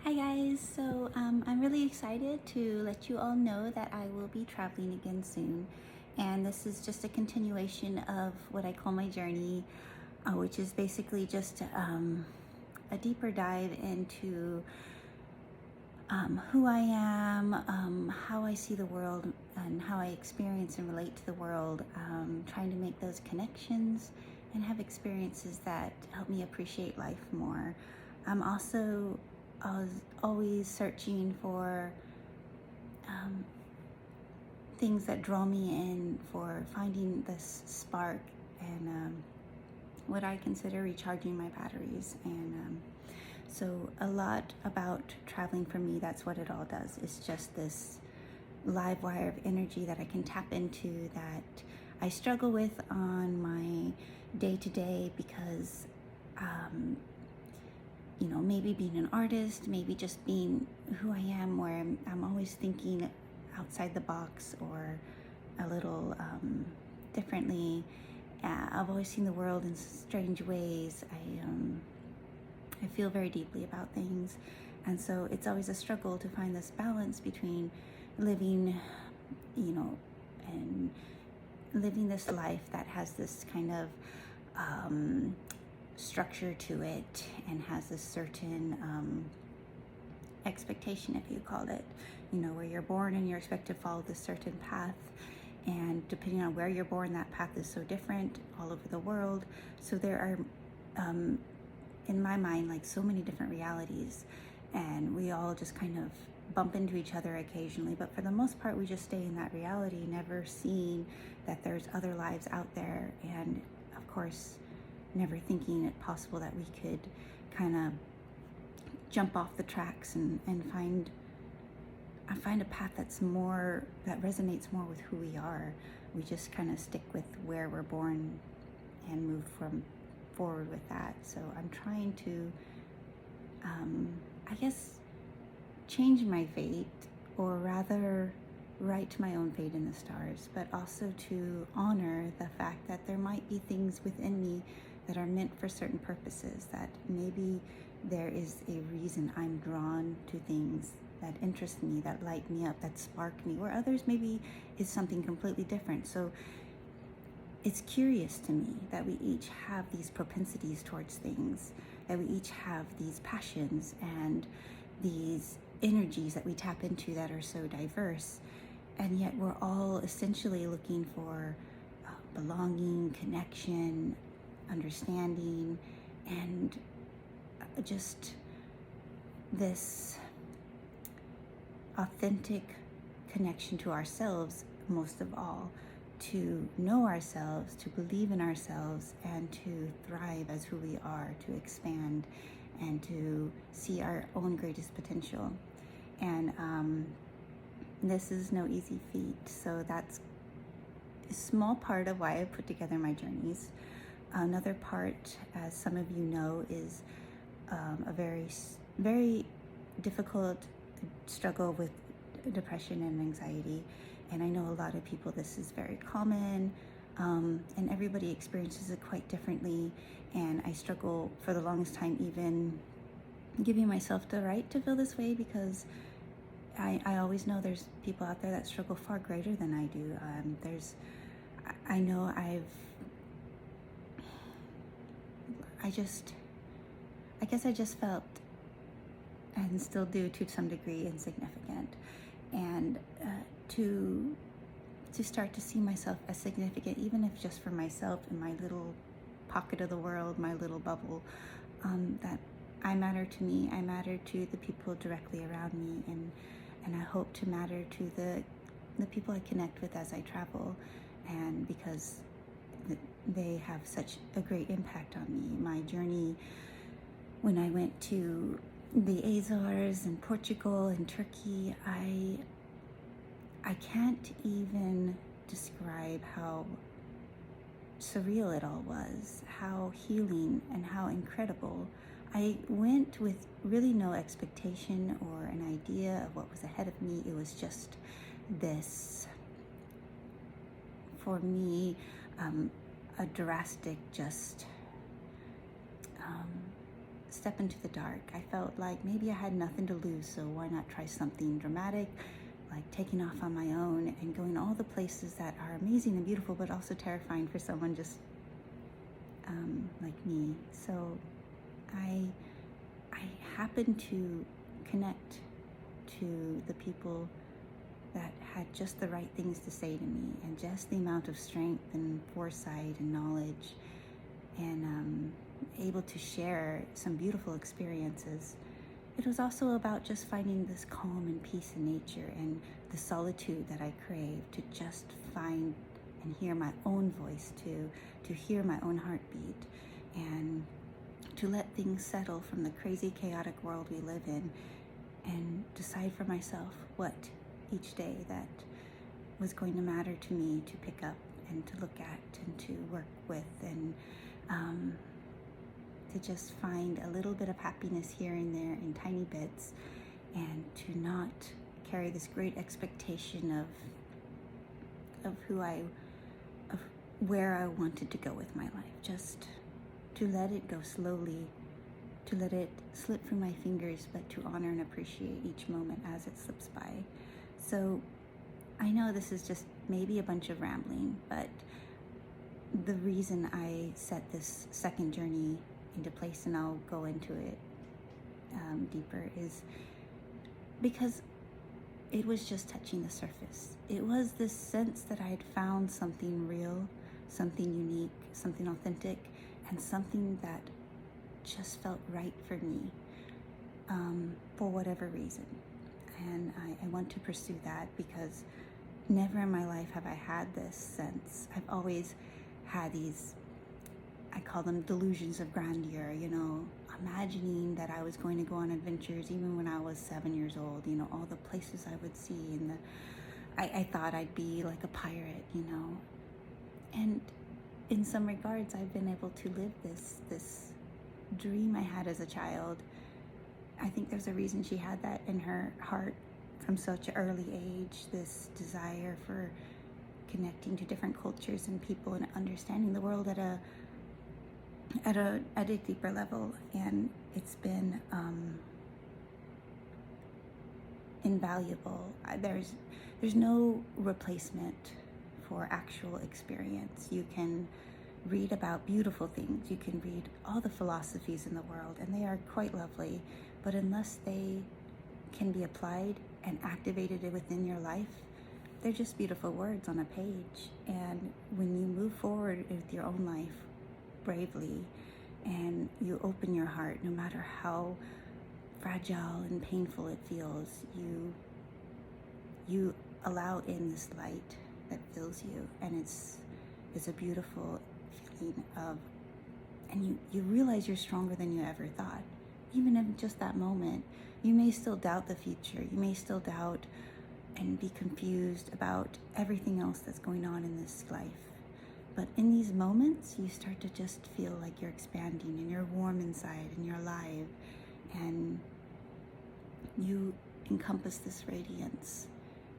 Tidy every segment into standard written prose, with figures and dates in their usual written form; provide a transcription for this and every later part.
Hi guys, I'm really excited to let you all know that I will be traveling again soon. And this is just a continuation of what I call my journey, which is basically just a deeper dive into who I am, how I see the world, and how I experience and relate to the world, trying to make those connections and have experiences that help me appreciate life more. I'm also always searching for um, things that draw me in, for finding this spark and what I consider recharging my batteries. So a lot about traveling for me, that's what it all does. It's just this live wire of energy that I can tap into that I struggle with on my day to day because, um, maybe being an artist, maybe just being who I am, where I'm always thinking outside the box or a little differently. I've always seen the world in strange ways. I feel very deeply about things. And so it's always a struggle to find this balance between living, you know, and living this life that has this kind of structure to it and has a certain expectation, if you called it, where you're born and you're expected to follow this certain path. And depending on where you're born, that path is so different all over the world. So there are, in my mind, like so many different realities, and we all just kind of bump into each other occasionally. But for the most part, we just stay in that reality, never seeing that there's other lives out there. And of course, never thinking it possible that we could kind of jump off the tracks and find a path that resonates more with who we are. We just kind of stick with where we're born and move from forward with that. So I'm trying to, I guess, change my fate, or rather write my own fate in the stars, but also to honor the fact that there might be things within me that are meant for certain purposes, that maybe there is a reason I'm drawn to things that interest me, that light me up, that spark me, where others maybe is something completely different. So it's curious to me that we each have these propensities towards things, that we each have these passions and these energies that we tap into that are so diverse, and yet we're all essentially looking for belonging, connection, understanding, and just this authentic connection to ourselves, most of all, to know ourselves, to believe in ourselves, and to thrive as who we are, to expand and to see our own greatest potential. And this is no easy feat. So that's a small part of why I put together my journeys. Another part, as some of you know, is a very, very difficult struggle with depression and anxiety. And I know a lot of people, this is very common, and everybody experiences it quite differently. And I struggle for the longest time even giving myself the right to feel this way, because I always know there's people out there that struggle far greater than I do. I know I guess I just felt, and still do to some degree, insignificant. And to start to see myself as significant, even if just for myself in my little pocket of the world, my little bubble, that I matter to me, I matter to the people directly around me, and I hope to matter to the people I connect with as I travel, and because they have such a great impact on me. My journey when I went to the Azores and Portugal and Turkey, I can't even describe how surreal it all was, how healing and how incredible. I went with really no expectation or an idea of what was ahead of me. It was just this, for me, a drastic, just step into the dark. I felt like maybe I had nothing to lose, so why not try something dramatic, like taking off on my own and going all the places that are amazing and beautiful, but also terrifying for someone just like me. So I happened to connect to the people that had just the right things to say to me, and just the amount of strength and foresight and knowledge, and able to share some beautiful experiences. It was also about just finding this calm and peace in nature, and the solitude that I crave, to just find and hear my own voice, to hear my own heartbeat, and to let things settle from the crazy, chaotic world we live in, and decide for myself what each day that was going to matter to me to pick up and to look at and to work with, and to just find a little bit of happiness here and there in tiny bits, and to not carry this great expectation of where I wanted to go with my life. Just to let it go slowly, to let it slip through my fingers, but to honor and appreciate each moment as it slips by. So I know this is just maybe a bunch of rambling, but the reason I set this second journey into place, and I'll go into it deeper, is because it was just touching the surface. It was this sense that I had found something real, something unique, something authentic, and something that just felt right for me, for whatever reason. And I want to pursue that, because never in my life have I had this sense. I've always had these, I call them delusions of grandeur, imagining that I was going to go on adventures even when I was 7 years old, all the places I would see, and I thought I'd be like a pirate, and in some regards I've been able to live this dream I had as a child. I think there's a reason she had that in her heart from such an early age, this desire for connecting to different cultures and people, and understanding the world at a deeper level. And it's been invaluable. There's no replacement for actual experience. You can read about beautiful things, you can read all the philosophies in the world, and they are quite lovely, but unless they can be applied and activated within your life, they're just beautiful words on a page. And when you move forward with your own life bravely, and you open your heart, no matter how fragile and painful it feels, you allow in this light that fills you, and it's a beautiful feeling of, and you realize you're stronger than you ever thought. Even in just that moment, you may still doubt the future, you may still doubt and be confused about everything else that's going on in this life. But in these moments, you start to just feel like you're expanding, and you're warm inside, and you're alive, and you encompass this radiance.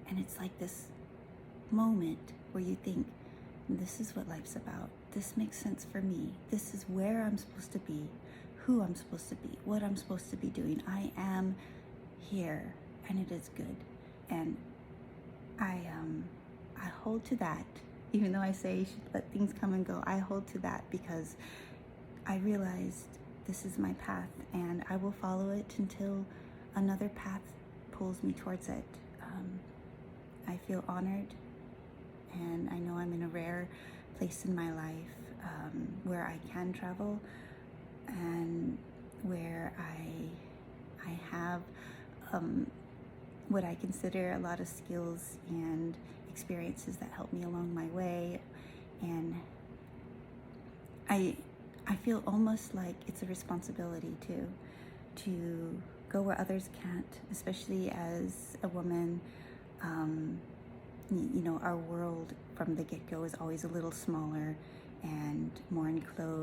And it's like this moment where you think, this is what life's about. This makes sense for me. This is where I'm supposed to be, who I'm supposed to be, what I'm supposed to be doing. I am here, and it is good. And I hold to that. Even though I say you should let things come and go, I hold to that, because I realized this is my path, and I will follow it until another path pulls me towards it. I feel honored, and I know I'm in a rare place in my life where I can travel, and where I have what I consider a lot of skills and experiences that help me along my way. And I feel almost like it's a responsibility to go where others can't, especially as a woman. Our world from the get-go is always a little smaller and more enclosed.